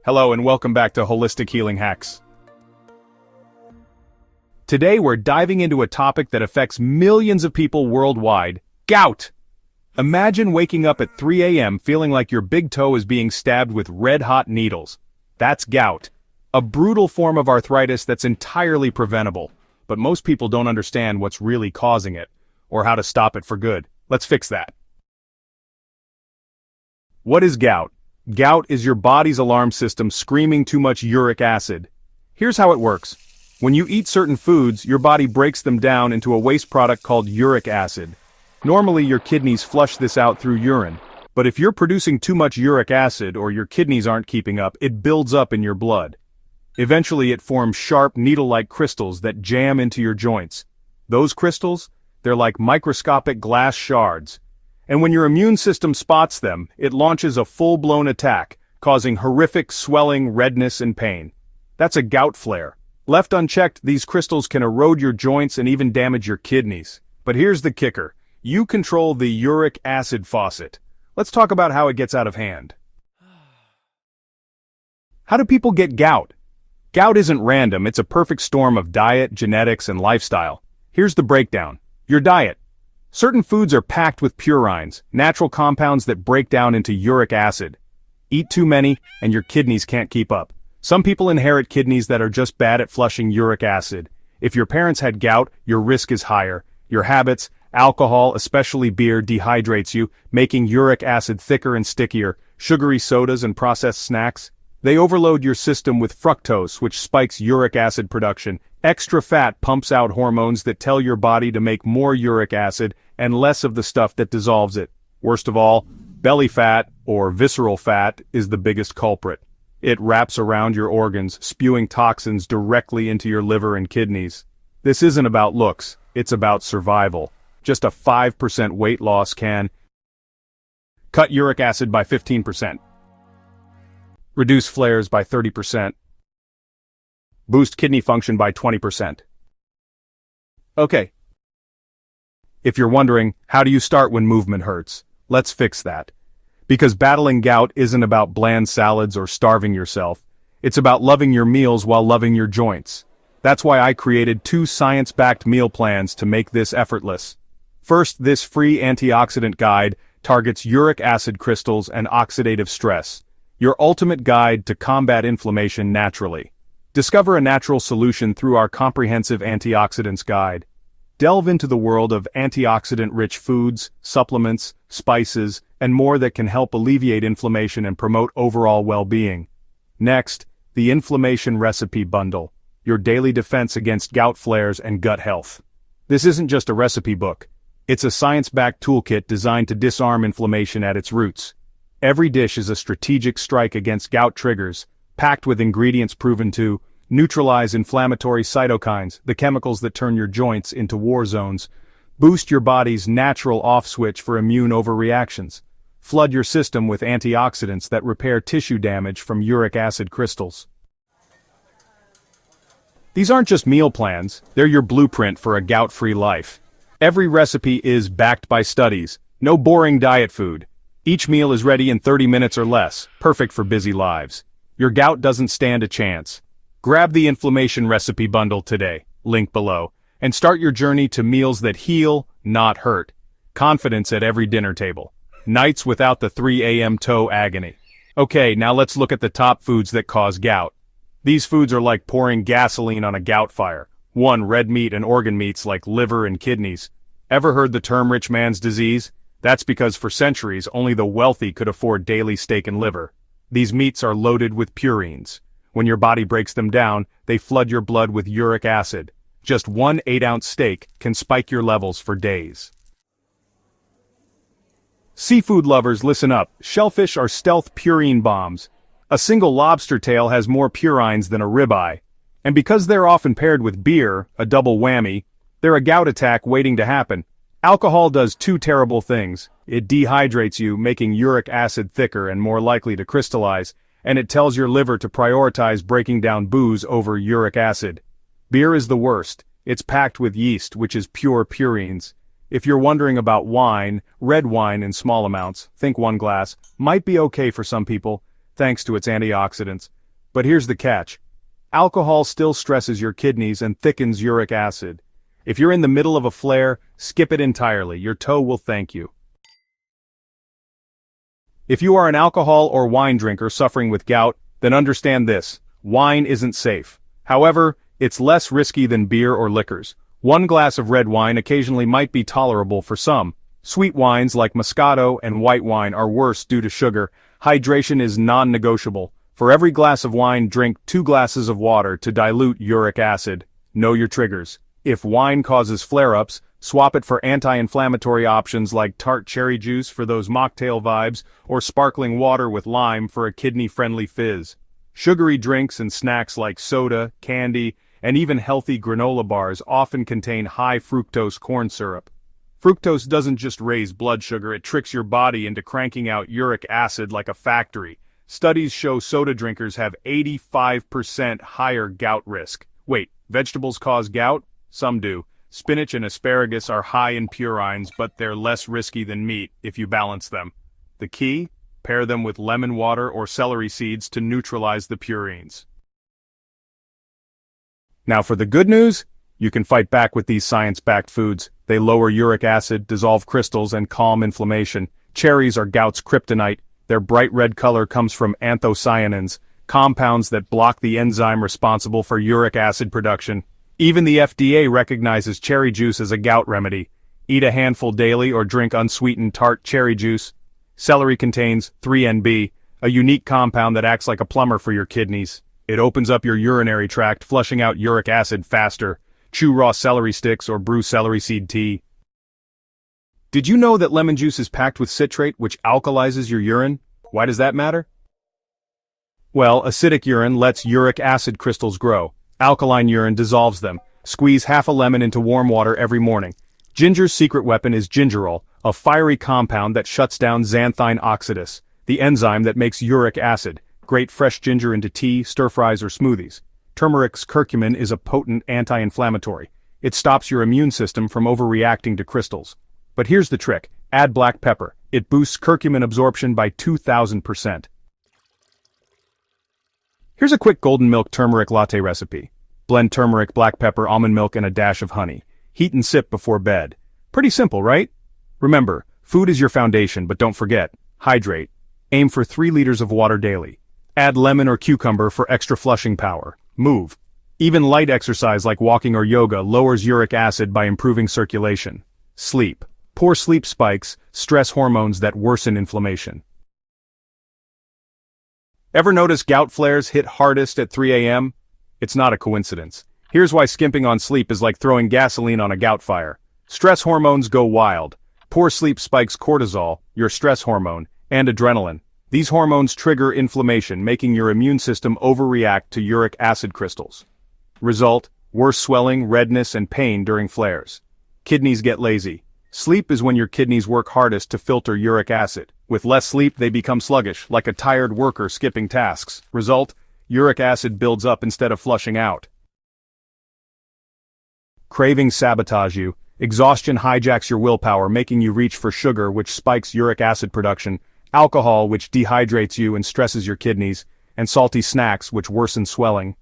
Hello and welcome back to Holistic Healing Hacks. Today we're diving into a topic that affects millions of people worldwide: gout. Imagine waking up at 3 a.m. feeling like your big toe is being stabbed with red-hot needles. That's gout, a brutal form of arthritis that's entirely preventable, but most people don't understand what's really causing it, or how to stop it for good. Let's fix that. What is gout? Gout is your body's alarm system screaming too much uric acid. Here's how it works. When you eat certain foods, your body breaks them down into a waste product called uric acid. Normally your kidneys flush this out through urine, but if you're producing too much uric acid or your kidneys aren't keeping up, it builds up in your blood. Eventually it forms sharp needle-like crystals that jam into your joints. Those crystals? They're like microscopic glass shards. And when your immune system spots them, it launches a full-blown attack, causing horrific swelling, redness, and pain. That's a gout flare. Left unchecked, these crystals can erode your joints and even damage your kidneys. But here's the kicker. You control the uric acid faucet. Let's talk about how it gets out of hand. How do people get gout? Gout isn't random, it's a perfect storm of diet, genetics, and lifestyle. Here's the breakdown. Your diet. Certain foods are packed with purines, natural compounds that break down into uric acid. Eat too many, and your kidneys can't keep up. Some people inherit kidneys that are just bad at flushing uric acid. If your parents had gout, your risk is higher. Your habits, alcohol, especially beer, dehydrates you, making uric acid thicker and stickier. Sugary sodas and processed snacks, they overload your system with fructose, which spikes uric acid production. Extra fat pumps out hormones that tell your body to make more uric acid and less of the stuff that dissolves it. Worst of all, belly fat, or visceral fat, is the biggest culprit. It wraps around your organs, spewing toxins directly into your liver and kidneys. This isn't about looks, it's about survival. Just a 5% weight loss can cut uric acid by 15%, reduce flares by 30%, boost kidney function by 20%. Okay. If you're wondering, how do you start when movement hurts? Let's fix that. Because battling gout isn't about bland salads or starving yourself. It's about loving your meals while loving your joints. That's why I created 2 science-backed meal plans to make this effortless. First, this free antioxidant guide targets uric acid crystals and oxidative stress. Your ultimate guide to combat inflammation naturally. Discover a natural solution through our comprehensive antioxidants guide. Delve into the world of antioxidant-rich foods, supplements, spices, and more that can help alleviate inflammation and promote overall well-being. Next, the Inflammation Recipe Bundle, your daily defense against gout flares and gut health. This isn't just a recipe book. It's a science-backed toolkit designed to disarm inflammation at its roots. Every dish is a strategic strike against gout triggers, packed with ingredients proven to neutralize inflammatory cytokines, the chemicals that turn your joints into war zones, boost your body's natural off switch for immune overreactions, flood your system with antioxidants that repair tissue damage from uric acid crystals. These aren't just meal plans, they're your blueprint for a gout-free life. Every recipe is backed by studies, no boring diet food. Each meal is ready in 30 minutes or less, perfect for busy lives. Your gout doesn't stand a chance. Grab the Inflammation Recipe Bundle today, link below, and start your journey to meals that heal, not hurt. Confidence at every dinner table. Nights without the 3 a.m. toe agony. Okay, now let's look at the top foods that cause gout. These foods are like pouring gasoline on a gout fire. 1. Red meat and organ meats like liver and kidneys. Ever heard the term rich man's disease? That's because for centuries only the wealthy could afford daily steak and liver. These meats are loaded with purines. When your body breaks them down, they flood your blood with uric acid. Just 1 8-ounce steak can spike your levels for days. Seafood lovers, listen up. Shellfish are stealth purine bombs. A single lobster tail has more purines than a ribeye. And because they're often paired with beer, a double whammy, they're a gout attack waiting to happen. Alcohol does 2 terrible things. It dehydrates you, making uric acid thicker and more likely to crystallize, and it tells your liver to prioritize breaking down booze over uric acid. Beer is the worst. It's packed with yeast, which is pure purines. If you're wondering about wine, red wine in small amounts, think 1 glass, might be okay for some people. thanks to its antioxidants. But here's the catch. Alcohol still stresses your kidneys and thickens uric acid. If you're in the middle of a flare, skip it entirely. Your toe will thank you. If you are an alcohol or wine drinker suffering with gout, then understand this: wine isn't safe. However, it's less risky than beer or liquors. One glass of red wine occasionally might be tolerable for some. Sweet wines like Moscato and white wine are worse due to sugar. Hydration is non-negotiable. For every glass of wine, drink 2 glasses of water to dilute uric acid. Know your triggers. If wine causes flare-ups, swap it for anti-inflammatory options like tart cherry juice for those mocktail vibes, or sparkling water with lime for a kidney-friendly fizz. Sugary drinks and snacks like soda, candy, and even healthy granola bars often contain high fructose corn syrup. Fructose doesn't just raise blood sugar, it tricks your body into cranking out uric acid like a factory. Studies show soda drinkers have 85% higher gout risk. Wait, vegetables cause gout? Some do. Spinach and asparagus are high in purines, but they're less risky than meat if you balance them. The key? Pair them with lemon water or celery seeds to neutralize the purines. Now for the good news, you can fight back with these science-backed foods. They lower uric acid, dissolve crystals, and calm inflammation. Cherries are gout's kryptonite. Their bright red color comes from anthocyanins, compounds that block the enzyme responsible for uric acid production. Even the FDA recognizes cherry juice as a gout remedy. Eat a handful daily or drink unsweetened tart cherry juice. Celery contains 3-NB, a unique compound that acts like a plumber for your kidneys. It opens up your urinary tract, flushing out uric acid faster. Chew raw celery sticks or brew celery seed tea. Did you know that lemon juice is packed with citrate, which alkalizes your urine? Why does that matter? Well, acidic urine lets uric acid crystals grow. Alkaline urine dissolves them. Squeeze half a lemon into warm water every morning. Ginger's secret weapon is gingerol, a fiery compound that shuts down xanthine oxidase, the enzyme that makes uric acid. Grate fresh ginger into tea, stir-fries, or smoothies. Turmeric's curcumin is a potent anti-inflammatory. It stops your immune system from overreacting to crystals. But here's the trick: add black pepper. It boosts curcumin absorption by 2,000%. Here's a quick golden milk turmeric latte recipe. Blend turmeric, black pepper, almond milk, and a dash of honey. Heat and sip before bed. Pretty simple, right? Remember, food is your foundation, but don't forget, hydrate. Aim for 3 liters of water daily. Add lemon or cucumber for extra flushing power. Move. Even light exercise like walking or yoga lowers uric acid by improving circulation. Sleep. Poor sleep spikes stress hormones that worsen inflammation. Ever notice gout flares hit hardest at 3 a.m.? It's not a coincidence. Here's why skimping on sleep is like throwing gasoline on a gout fire. Stress hormones go wild. Poor sleep spikes cortisol, your stress hormone, and adrenaline. These hormones trigger inflammation, making your immune system overreact to uric acid crystals. Result: worse swelling, redness, and pain during flares. Kidneys get lazy. Sleep is when your kidneys work hardest to filter uric acid. With less sleep, they become sluggish, like a tired worker skipping tasks. Result: uric acid builds up instead of flushing out. Cravings sabotage you. Exhaustion hijacks your willpower, making you reach for sugar, which spikes uric acid production, alcohol, which dehydrates you and stresses your kidneys, and salty snacks, which worsen swelling.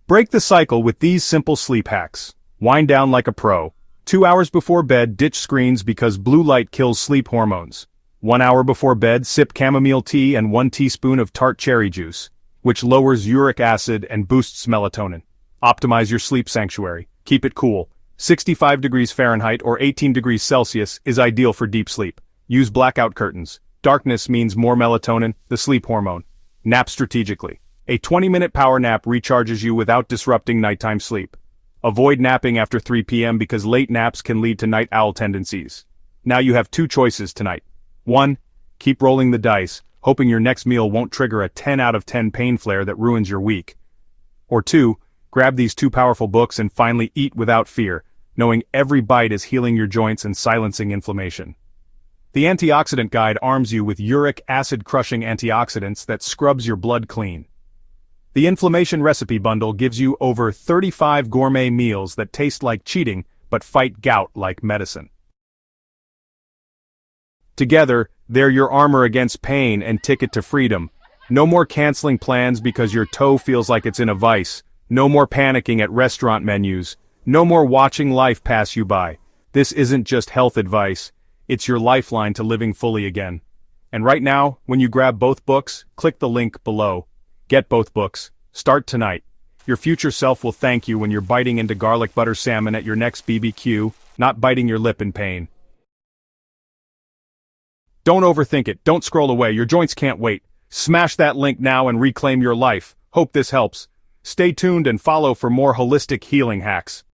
Break the cycle with these simple sleep hacks. Wind down like a pro. 2 hours before bed, ditch screens because blue light kills sleep hormones. 1 hour before bed, sip chamomile tea and 1 teaspoon of tart cherry juice, which lowers uric acid and boosts melatonin. Optimize your sleep sanctuary. Keep it cool. 65 degrees Fahrenheit or 18 degrees Celsius is ideal for deep sleep. Use blackout curtains. Darkness means more melatonin, the sleep hormone. Nap strategically. A 20-minute power nap recharges you without disrupting nighttime sleep. Avoid napping after 3 p.m. because late naps can lead to night owl tendencies. Now you have 2 choices tonight. 1. Keep rolling the dice, hoping your next meal won't trigger a 10 out of 10 pain flare that ruins your week. Or 2. Grab these 2 powerful books and finally eat without fear, knowing every bite is healing your joints and silencing inflammation. The Antioxidant Guide arms you with uric acid-crushing antioxidants that scrubs your blood clean. The Inflammation Recipe Bundle gives you over 35 gourmet meals that taste like cheating but fight gout like medicine. Together, they're your armor against pain and ticket to freedom. No more canceling plans because your toe feels like it's in a vice. No more panicking at restaurant menus. No more watching life pass you by. This isn't just health advice, it's your lifeline to living fully again. And right now, when you grab both books, click the link below. Get both books. Start tonight. Your future self will thank you when you're biting into garlic butter salmon at your next BBQ, not biting your lip in pain. Don't overthink it, don't scroll away, your joints can't wait. Smash that link now and reclaim your life. Hope this helps. Stay tuned and follow for more holistic healing hacks.